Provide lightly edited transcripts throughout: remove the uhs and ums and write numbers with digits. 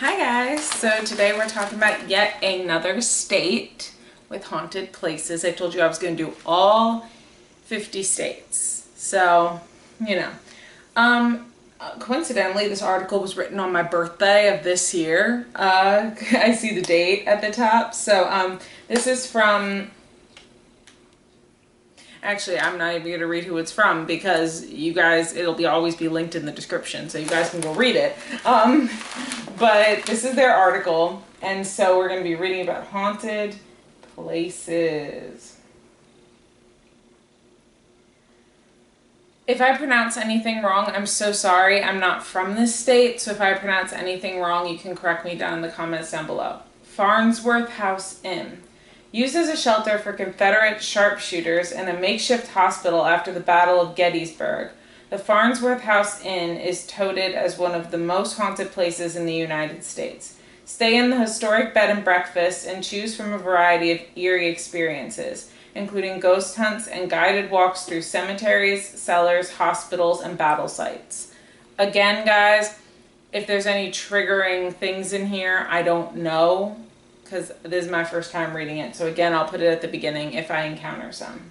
Hi guys, so today we're talking about yet another state with haunted places. I told you I was going to do all 50 states. So, you know. Coincidentally, this article was written on my birthday of this year. I see the date at the top. So, this is from... Actually, I'm not even going to read who it's from because you guys, it'll always be linked in the description, so you guys can go read it. But this is their article, and so we're going to be reading about haunted places. If I pronounce anything wrong, I'm so sorry. I'm not from this state, so if I pronounce anything wrong, you can correct me down in the comments down below. Farnsworth House Inn. Used as a shelter for Confederate sharpshooters and a makeshift hospital after the Battle of Gettysburg, the Farnsworth House Inn is touted as one of the most haunted places in the United States. Stay in the historic bed and breakfast and choose from a variety of eerie experiences, including ghost hunts and guided walks through cemeteries, cellars, hospitals, and battle sites. Again, guys, if there's any triggering things in here, I don't know, because this is my first time reading it. So again, I'll put it at the beginning if I encounter some.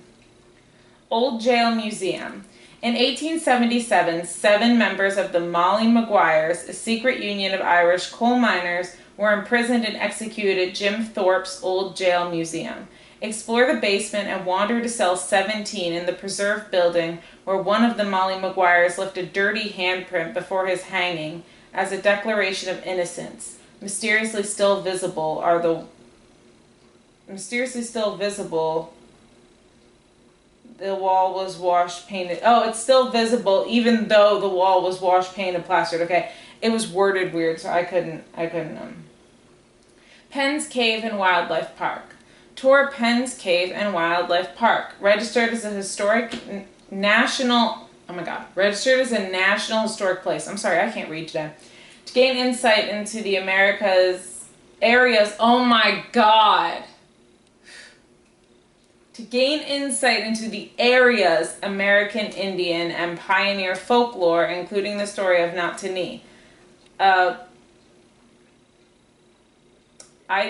Old Jail Museum. In 1877, 7 members of the Molly Maguires, a secret union of Irish coal miners, were imprisoned and executed at Jim Thorpe's Old Jail Museum. Explore the basement and wander to cell 17 in the preserved building where one of the Molly Maguires left a dirty handprint before his hanging as a declaration of innocence. Mysteriously still visible, the wall was washed, painted. Oh, it's still visible even though the wall was washed, painted, plastered. Okay, it was worded weird, so I couldn't. Penn's Cave and Wildlife Park. Tour Penn's Cave and Wildlife Park. Registered as a national historic place. I'm sorry, I can't read today. To gain insight into the oh my God. To gain insight into the area's American Indian and pioneer folklore, including the story of Natani. I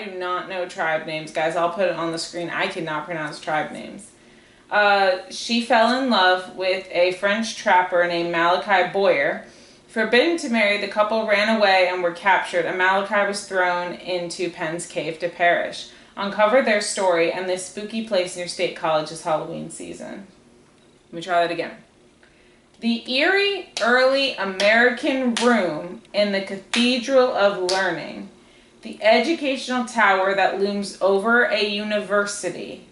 do not know tribe names, guys. I'll put it on the screen. I cannot pronounce tribe names. She fell in love with a French trapper named Malachi Boyer. Forbidden to marry, the couple ran away and were captured, and Malachi was thrown into Penn's Cave to perish. Uncover their story and this spooky place near State College's Halloween season. Let me try that again. The eerie early American room in the Cathedral of Learning, the educational tower that looms over a university,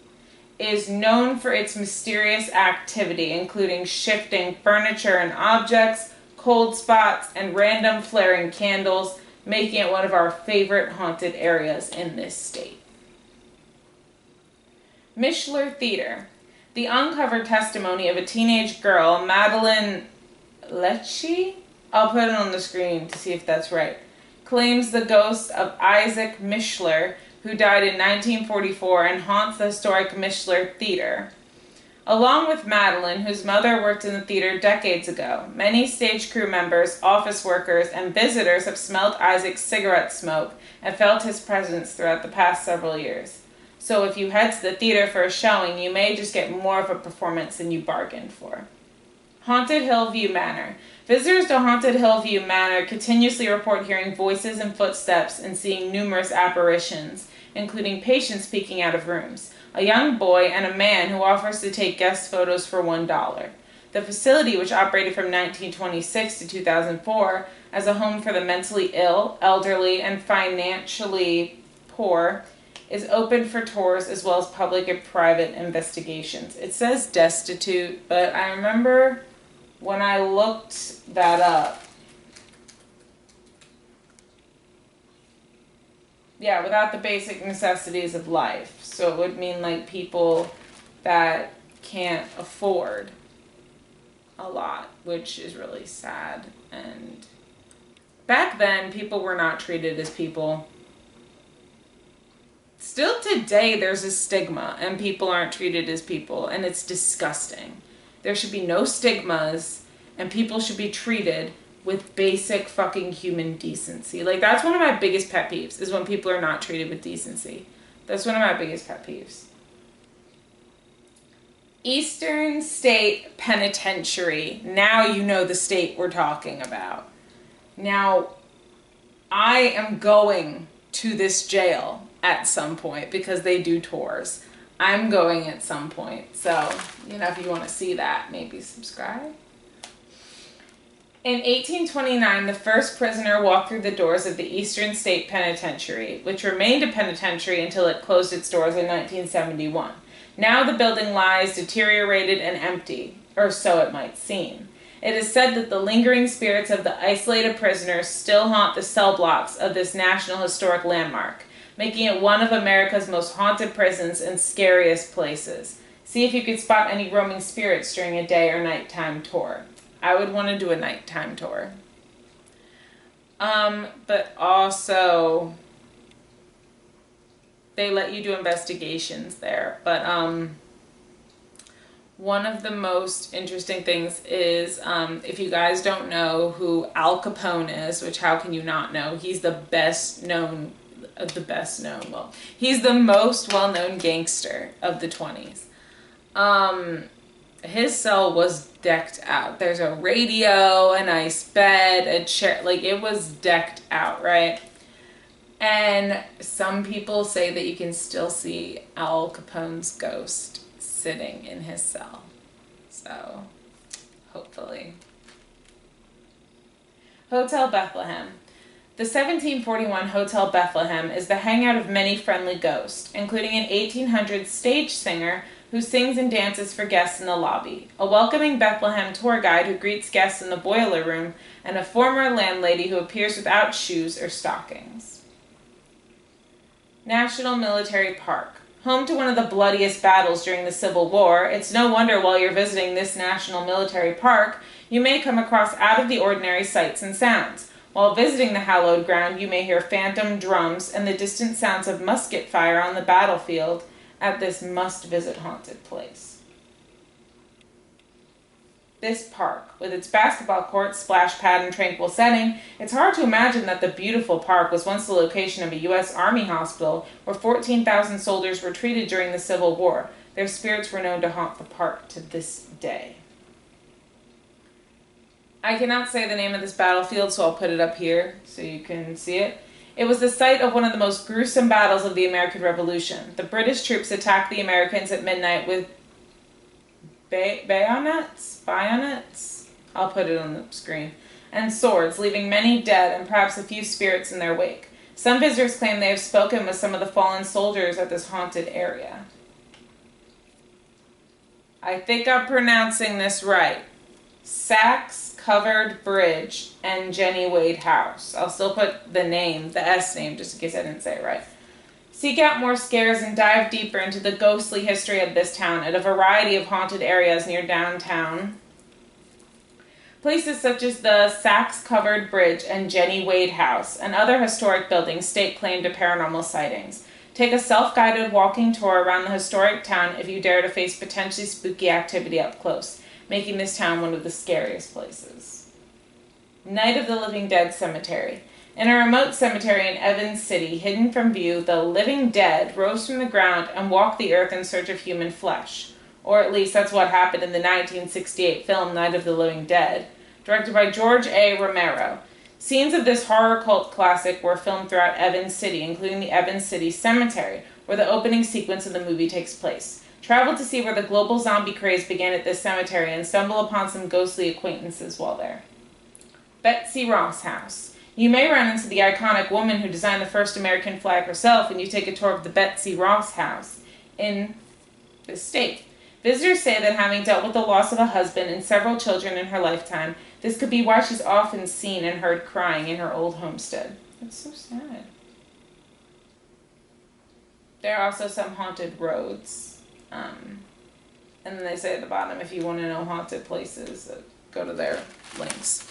is known for its mysterious activity, including shifting furniture and objects, cold spots, and random flaring candles, making it one of our favorite haunted areas in this state. Mishler Theater. The uncovered testimony of a teenage girl, Madeline Lecce, I'll put it on the screen to see if that's right, claims the ghost of Isaac Mishler, who died in 1944 and haunts the historic Mishler Theater. Along with Madeline, whose mother worked in the theater decades ago, many stage crew members, office workers, and visitors have smelled Isaac's cigarette smoke and felt his presence throughout the past several years. So if you head to the theater for a showing, you may just get more of a performance than you bargained for. Haunted Hillview Manor. Visitors to Haunted Hillview Manor continuously report hearing voices and footsteps and seeing numerous apparitions, including patients peeking out of rooms, a young boy, and a man who offers to take guest photos for $1. The facility, which operated from 1926 to 2004 as a home for the mentally ill, elderly, and financially poor, is open for tours as well as public and private investigations. It says destitute, but I remember when I looked that up, yeah, without the basic necessities of life. So it would mean like people that can't afford a lot, which is really sad. And back then, people were not treated as people. Still today, there's a stigma, and people aren't treated as people, and it's disgusting. There should be no stigmas, and people should be treated with basic fucking human decency. Like, that's one of my biggest pet peeves, is when people are not treated with decency. That's one of my biggest pet peeves. Eastern State Penitentiary. Now you know the state we're talking about. Now, I am going to this jail at some point because they do tours. I'm going at some point. So, you know, if you want to see that, maybe subscribe. In 1829, the first prisoner walked through the doors of the Eastern State Penitentiary, which remained a penitentiary until it closed its doors in 1971. Now the building lies deteriorated and empty, or so it might seem. It is said that the lingering spirits of the isolated prisoners still haunt the cell blocks of this National Historic Landmark, making it one of America's most haunted prisons and scariest places. See if you could spot any roaming spirits during a day or nighttime tour. I would want to do a nighttime tour. But also, they let you do investigations there. But one of the most interesting things is, if you guys don't know who Al Capone is, which how can you not know? He's the best known, well, he's the most well-known gangster of the 20s. His cell was decked out. There's a radio, a nice bed, a chair, like it was decked out, right? And some people say that you can still see Al Capone's ghost sitting in his cell. So, hopefully. Hotel Bethlehem. The 1741 Hotel Bethlehem is the hangout of many friendly ghosts, including an 1800s stage singer who sings and dances for guests in the lobby, a welcoming Bethlehem tour guide who greets guests in the boiler room, and a former landlady who appears without shoes or stockings. National Military Park. Home to one of the bloodiest battles during the Civil War, it's no wonder while you're visiting this National Military Park, you may come across out-of-the-ordinary sights and sounds. While visiting the hallowed ground, you may hear phantom drums and the distant sounds of musket fire on the battlefield at this must-visit haunted place. This park, with its basketball court, splash pad, and tranquil setting, it's hard to imagine that the beautiful park was once the location of a U.S. Army hospital where 14,000 soldiers were treated during the Civil War. Their spirits were known to haunt the park to this day. I cannot say the name of this battlefield, so I'll put it up here so you can see it. It was the site of one of the most gruesome battles of the American Revolution. The British troops attacked the Americans at midnight with bayonets, I'll put it on the screen, and swords, leaving many dead and perhaps a few spirits in their wake. Some visitors claim they have spoken with some of the fallen soldiers at this haunted area. I think I'm pronouncing this right. Sachs Covered Bridge and Jenny Wade House. I'll still put the name, the S name, just in case I didn't say it right. Seek out more scares and dive deeper into the ghostly history of this town at a variety of haunted areas near downtown. Places such as the Sachs Covered Bridge and Jenny Wade House and other historic buildings stake claim to paranormal sightings. Take a self-guided walking tour around the historic town if you dare to face potentially spooky activity up close, making this town one of the scariest places. Night of the Living Dead Cemetery. In a remote cemetery in Evans City, hidden from view, the living dead rose from the ground and walked the earth in search of human flesh. Or at least that's what happened in the 1968 film Night of the Living Dead, directed by George A. Romero. Scenes of this horror cult classic were filmed throughout Evans City, including the Evans City Cemetery, where the opening sequence of the movie takes place. Travel to see where the global zombie craze began at this cemetery and stumble upon some ghostly acquaintances while there. Betsy Ross House. You may run into the iconic woman who designed the first American flag herself when you take a tour of the Betsy Ross House in this state. Visitors say that having dealt with the loss of a husband and several children in her lifetime, this could be why she's often seen and heard crying in her old homestead. It's so sad. There are also some haunted roads. And then they say at the bottom, if you want to know haunted places, go to their links.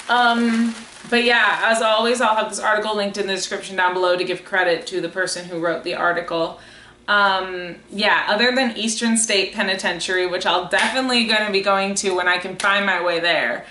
But yeah, as always, I'll have this article linked in the description down below to give credit to the person who wrote the article. Yeah, other than Eastern State Penitentiary, which I'll definitely going to be going to when I can find my way there,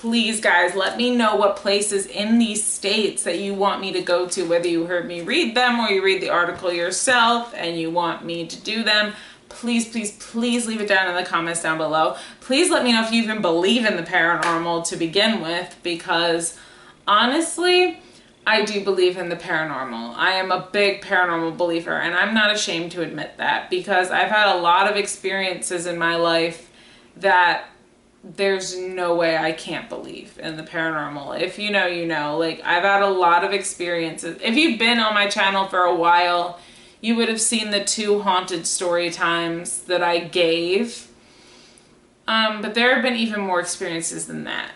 please guys, let me know what places in these states that you want me to go to, whether you heard me read them or you read the article yourself and you want me to do them. Please, please, please leave it down in the comments down below. Please let me know if you even believe in the paranormal to begin with, because honestly, I do believe in the paranormal. I am a big paranormal believer, and I'm not ashamed to admit that, because I've had a lot of experiences in my life that there's no way I can't believe in the paranormal. If you know, you know. Like, I've had a lot of experiences. If you've been on my channel for a while, you would have seen the 2 haunted story times that I gave. But there have been even more experiences than that.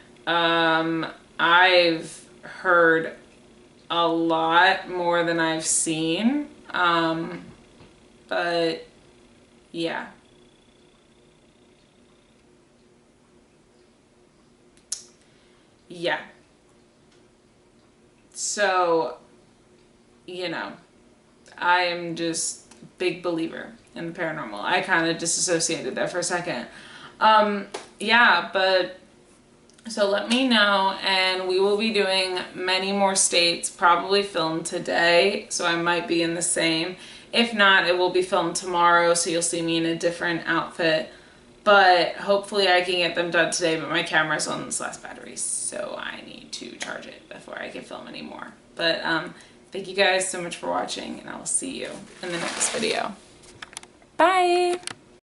I've heard a lot more than I've seen. But yeah. Yeah. So, you know, I am just a big believer in the paranormal. I kind of disassociated there for a second. Yeah, but so let me know, and we will be doing many more states, probably filmed today, so I might be in the same. If not, it will be filmed tomorrow, so you'll see me in a different outfit. But hopefully I can get them done today, but my camera's on its last battery, so I need to charge it before I can film anymore. But thank you guys so much for watching, and I will see you in the next video. Bye!